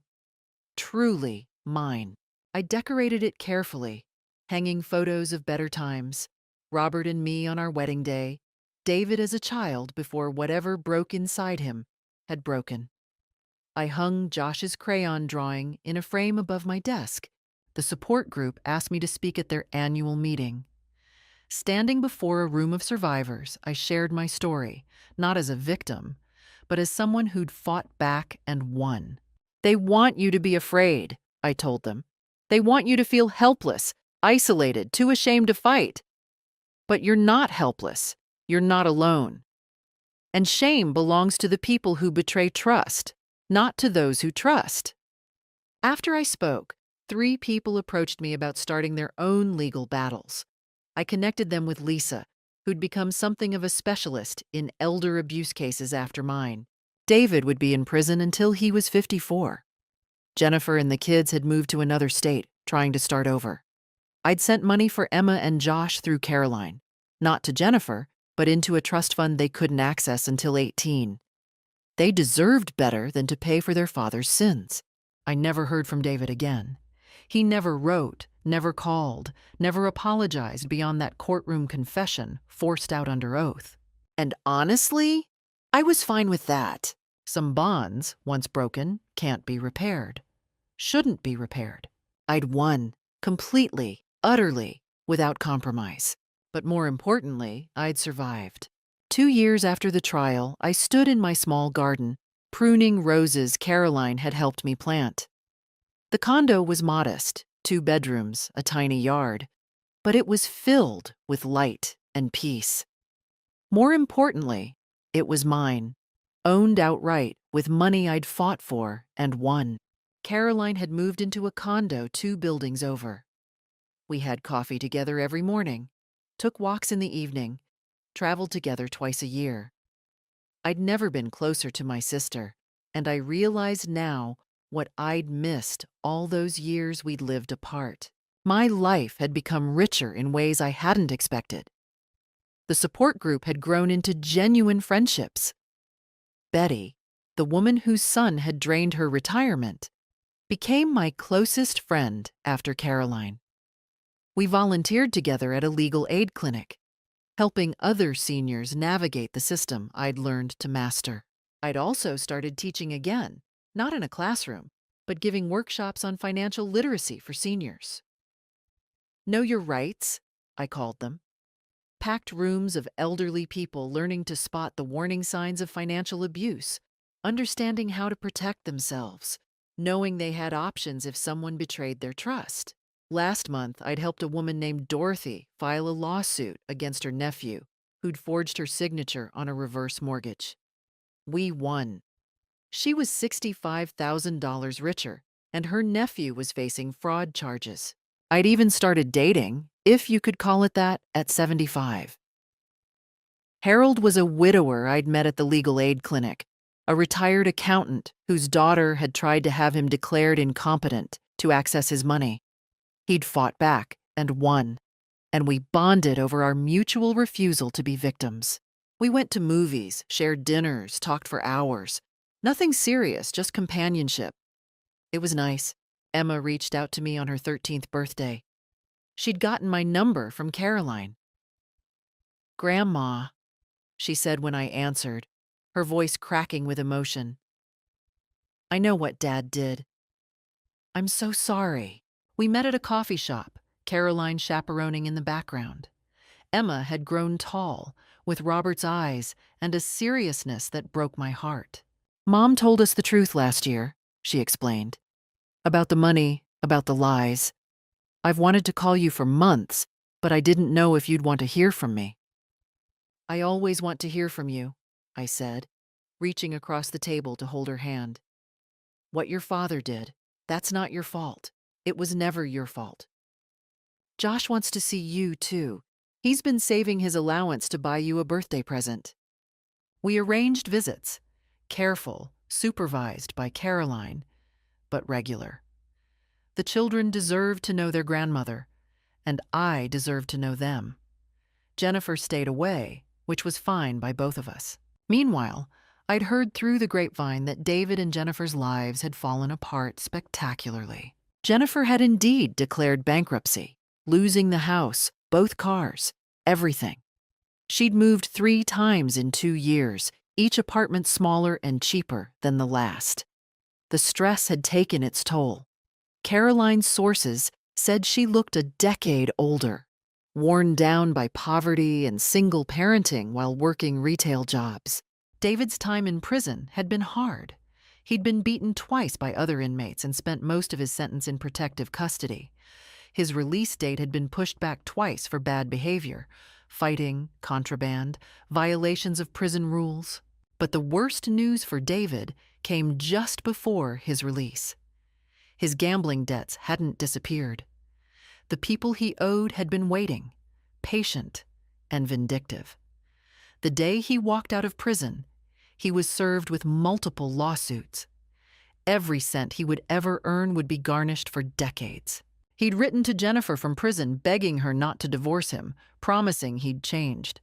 Truly mine. I decorated it carefully, hanging photos of better times, Robert and me on our wedding day, David as a child before whatever broke inside him had broken. I hung Josh's crayon drawing in a frame above my desk. The support group asked me to speak at their annual meeting. Standing before a room of survivors, I shared my story, not as a victim, but as someone who'd fought back and won. They want you to be afraid, I told them. They want you to feel helpless, isolated, too ashamed to fight. But you're not helpless. You're not alone. And shame belongs to the people who betray trust, not to those who trust. After I spoke, 3 people approached me about starting their own legal battles. I connected them with Lisa, who'd become something of a specialist in elder abuse cases after mine. David would be in prison until he was 54. Jennifer and the kids had moved to another state, trying to start over. I'd sent money for Emma and Josh through Caroline, not to Jennifer, but into a trust fund they couldn't access until 18. They deserved better than to pay for their father's sins. I never heard from David again. He never wrote, never called, never apologized beyond that courtroom confession forced out under oath. And honestly, I was fine with that. Some bonds, once broken, can't be repaired. Shouldn't be repaired. I'd won, completely, utterly, without compromise. But more importantly, I'd survived. 2 years after the trial, I stood in my small garden, pruning roses Caroline had helped me plant. The condo was modest, 2 bedrooms, a tiny yard, but it was filled with light and peace. More importantly, it was mine, owned outright with money I'd fought for and won. Caroline had moved into a condo 2 buildings over. We had coffee together every morning, took walks in the evening, traveled together twice a year. I'd never been closer to my sister, and I realized now what I'd missed all those years we'd lived apart. My life had become richer in ways I hadn't expected. The support group had grown into genuine friendships. Betty, the woman whose son had drained her retirement, became my closest friend after Caroline. We volunteered together at a legal aid clinic, helping other seniors navigate the system I'd learned to master. I'd also started teaching again, not in a classroom, but giving workshops on financial literacy for seniors. Know Your Rights, I called them. Packed rooms of elderly people learning to spot the warning signs of financial abuse, understanding how to protect themselves, knowing they had options if someone betrayed their trust. Last month, I'd helped a woman named Dorothy file a lawsuit against her nephew, who'd forged her signature on a reverse mortgage. We won. She was $65,000 richer, and her nephew was facing fraud charges. I'd even started dating, if you could call it that, at 75. Harold was a widower I'd met at the legal aid clinic, a retired accountant whose daughter had tried to have him declared incompetent to access his money. He'd fought back and won, and we bonded over our mutual refusal to be victims. We went to movies, shared dinners, talked for hours. Nothing serious, just companionship. It was nice. Emma reached out to me on her 13th birthday. She'd gotten my number from Caroline. "Grandma," she said when I answered, her voice cracking with emotion. "I know what Dad did. I'm so sorry." We met at a coffee shop, Caroline chaperoning in the background. Emma had grown tall, with Robert's eyes and a seriousness that broke my heart. "Mom told us the truth last year," she explained. "About the money, about the lies. I've wanted to call you for months, but I didn't know if you'd want to hear from me." "I always want to hear from you," I said, reaching across the table to hold her hand. "What your father did, that's not your fault. It was never your fault. Josh wants to see you, too. He's been saving his allowance to buy you a birthday present." We arranged visits, careful, supervised by Caroline, but regular. The children deserved to know their grandmother, and I deserved to know them. Jennifer stayed away, which was fine by both of us. Meanwhile, I'd heard through the grapevine that David and Jennifer's lives had fallen apart spectacularly. Jennifer had indeed declared bankruptcy, losing the house, both cars, everything. She'd moved 3 times in 2 years, each apartment smaller and cheaper than the last. The stress had taken its toll. Caroline's sources said she looked a decade older, worn down by poverty and single parenting while working retail jobs. David's time in prison had been hard. He'd been beaten twice by other inmates and spent most of his sentence in protective custody. His release date had been pushed back twice for bad behavior, fighting, contraband, violations of prison rules. But the worst news for David came just before his release. His gambling debts hadn't disappeared. The people he owed had been waiting, patient and vindictive. The day he walked out of prison, he was served with multiple lawsuits. Every cent he would ever earn would be garnished for decades. He'd written to Jennifer from prison begging her not to divorce him, promising he'd changed.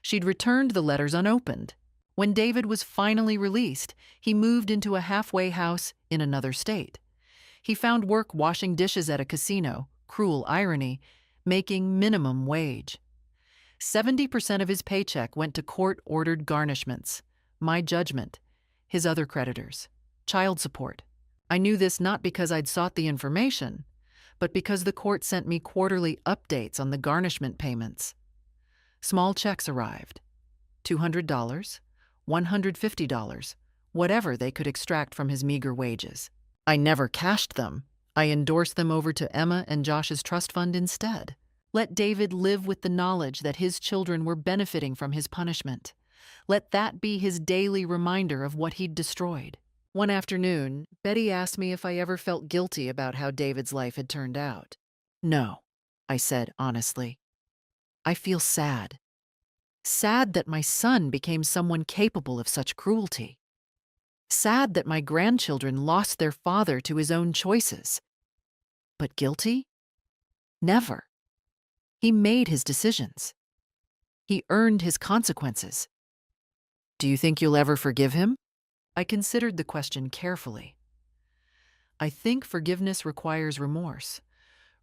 She'd returned the letters unopened. When David was finally released, he moved into a halfway house in another state. He found work washing dishes at a casino, cruel irony, making minimum wage. 70% of his paycheck went to court-ordered garnishments, my judgment, his other creditors, child support. I knew this not because I'd sought the information, but because the court sent me quarterly updates on the garnishment payments. Small checks arrived. $200, $150, whatever they could extract from his meager wages. I never cashed them. I endorsed them over to Emma and Josh's trust fund instead. Let David live with the knowledge that his children were benefiting from his punishment. Let that be his daily reminder of what he'd destroyed. One afternoon, Betty asked me if I ever felt guilty about how David's life had turned out. No, I said honestly. I feel sad. Sad that my son became someone capable of such cruelty. Sad that my grandchildren lost their father to his own choices. But guilty? Never. He made his decisions. He earned his consequences. Do you think you'll ever forgive him? I considered the question carefully. I think forgiveness requires remorse,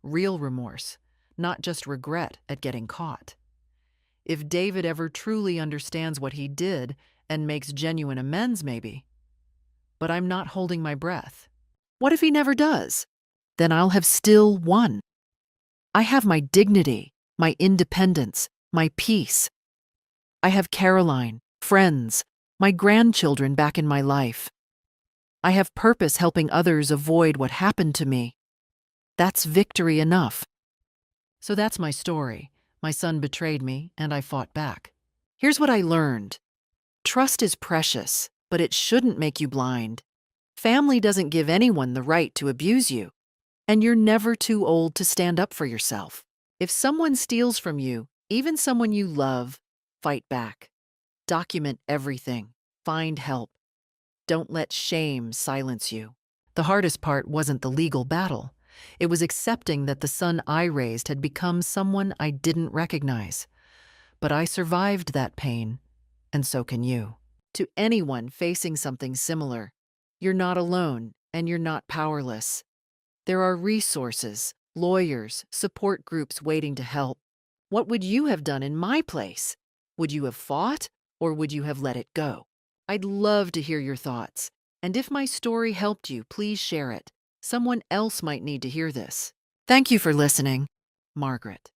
real remorse, not just regret at getting caught. If David ever truly understands what he did and makes genuine amends, maybe. But I'm not holding my breath. What if he never does? Then I'll have still won. I have my dignity, my independence, my peace. I have Caroline, friends, my grandchildren back in my life. I have purpose helping others avoid what happened to me. That's victory enough. So that's my story. My son betrayed me, and I fought back. Here's what I learned. Trust is precious, but it shouldn't make you blind. Family doesn't give anyone the right to abuse you, and you're never too old to stand up for yourself. If someone steals from you, even someone you love, fight back. Document everything. Find help. Don't let shame silence you. The hardest part wasn't the legal battle. It was accepting that the son I raised had become someone I didn't recognize. But I survived that pain, and so can you. To anyone facing something similar, you're not alone and you're not powerless. There are resources, lawyers, support groups waiting to help. What would you have done in my place? Would you have fought, or would you have let it go? I'd love to hear your thoughts. And if my story helped you, please share it. Someone else might need to hear this. Thank you for listening. Margaret.